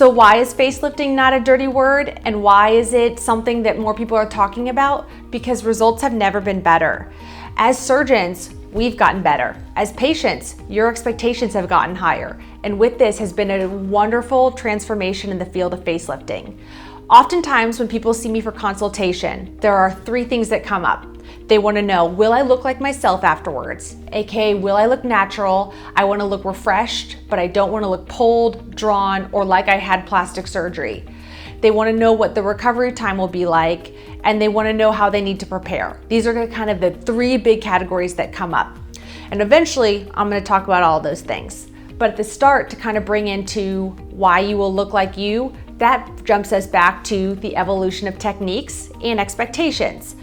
So why is facelifting not a dirty word, and why is it something that more people are talking about? Because results have never been better. As surgeons, we've gotten better. As patients, your expectations have gotten higher. And with this has been a wonderful transformation in the field of facelifting. Oftentimes when people see me for consultation, there are three things that come up. They want to know, will I look like myself afterwards? AKA, will I look natural? I want to look refreshed, but I don't want to look pulled, drawn, or like I had plastic surgery. They want to know what the recovery time will be like, and they want to know how they need to prepare. These are kind of the three big categories that come up. And eventually, I'm going to talk about all those things. But at the start, to kind of bring into why you will look like you, that jumps us back to the evolution of techniques and expectations.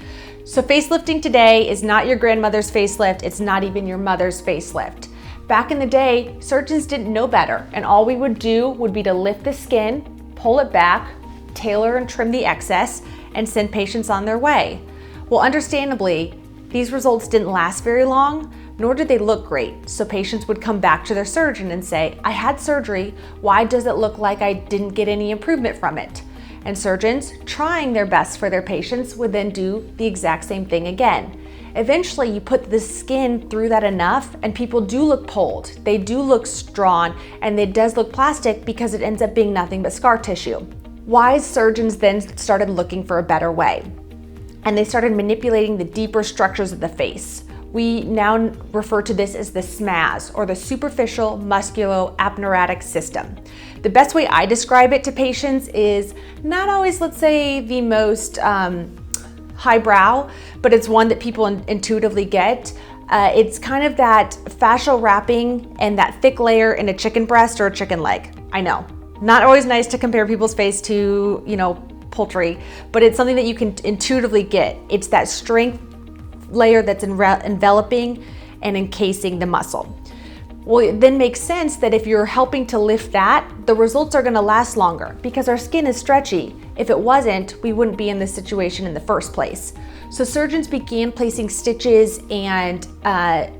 So facelifting today is not your grandmother's facelift, it's not even your mother's facelift. Back in the day, surgeons didn't know better, and all we would do would be to lift the skin, pull it back, tailor and trim the excess, and send patients on their way. Well, understandably, these results didn't last very long, nor did they look great. So patients would come back to their surgeon and say, I had surgery, why does it look like I didn't get any improvement from it? And surgeons, trying their best for their patients, would then do the exact same thing again. Eventually, you put the skin through that enough and people do look pulled, they do look drawn, and it does look plastic because it ends up being nothing but scar tissue. Wise surgeons then started looking for a better way, and they started manipulating the deeper structures of the face. We now refer to this as the SMAS, or the superficial musculoapneurotic system. The best way I describe it to patients is not always, let's say, the most highbrow, but it's one that people intuitively get. It's kind of that fascial wrapping and that thick layer in a chicken breast or a chicken leg. I know, not always nice to compare people's face to, poultry, but it's something that you can intuitively get. It's that strength layer that's enveloping and encasing the muscle. Well, it then makes sense that if you're helping to lift that, the results are going to last longer because our skin is stretchy. If it wasn't, we wouldn't be in this situation in the first place. So surgeons began placing stitches and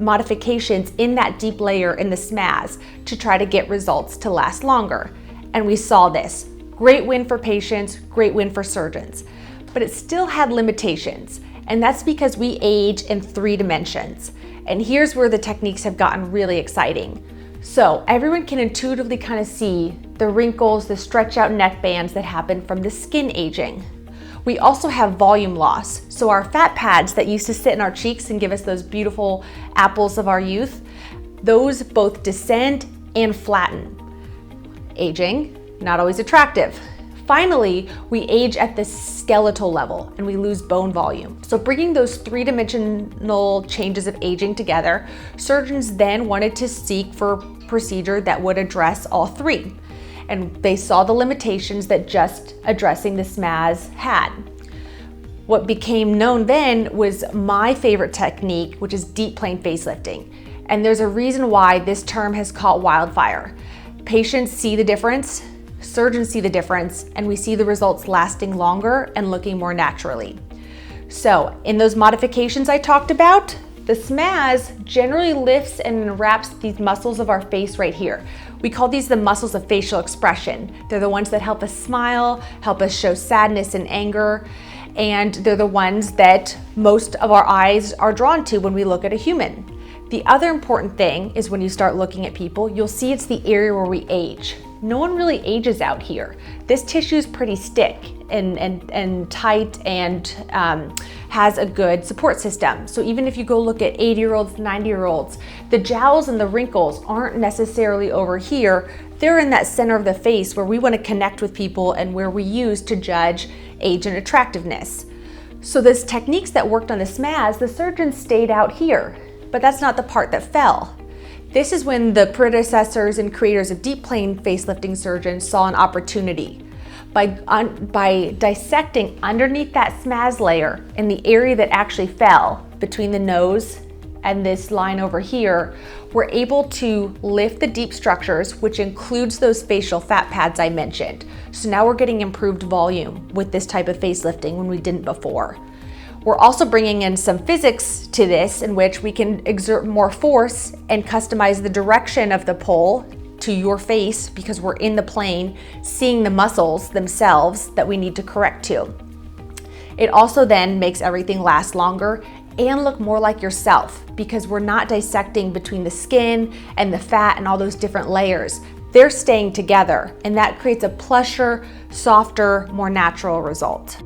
modifications in that deep layer in the SMAS to try to get results to last longer. And we saw this. Great win for patients, great win for surgeons. But it still had limitations. And that's because we age in 3 dimensions. And here's where the techniques have gotten really exciting. So everyone can intuitively kind of see the wrinkles, the stretch out neck bands that happen from the skin aging. We also have volume loss. So our fat pads that used to sit in our cheeks and give us those beautiful apples of our youth, those both descend and flatten. Aging, not always attractive. Finally, we age at the skeletal level and we lose bone volume. So bringing those 3-dimensional changes of aging together, surgeons then wanted to seek for a procedure that would address all 3. And they saw the limitations that just addressing the SMAS had. What became known then was my favorite technique, which is deep plane facelifting. And there's a reason why this term has caught wildfire. Patients see the difference, surgeons see the difference, and we see the results lasting longer and looking more naturally. So in those modifications I talked about, the SMAS generally lifts and wraps these muscles of our face right here. We call these the muscles of facial expression. They're the ones that help us smile, help us show sadness and anger, and they're the ones that most of our eyes are drawn to when we look at a human. The other important thing is when you start looking at people, you'll see it's the area where we age. No one really ages out here. This tissue is pretty thick and tight and has a good support system. So even if you go look at 80-year-olds, 90-year-olds, the jowls and the wrinkles aren't necessarily over here. They're in that center of the face where we want to connect with people and where we use to judge age and attractiveness. So these techniques that worked on the SMAS, the surgeons stayed out here, but that's not the part that fell. This is when the predecessors and creators of deep plane facelifting surgeons saw an opportunity. By dissecting underneath that SMAS layer in the area that actually fell between the nose and this line over here, we're able to lift the deep structures, which includes those facial fat pads I mentioned. So now we're getting improved volume with this type of facelifting when we didn't before. We're also bringing in some physics to this in which we can exert more force and customize the direction of the pull to your face because we're in the plane, seeing the muscles themselves that we need to correct to. It also then makes everything last longer and look more like yourself because we're not dissecting between the skin and the fat and all those different layers. They're staying together, and that creates a plusher, softer, more natural result.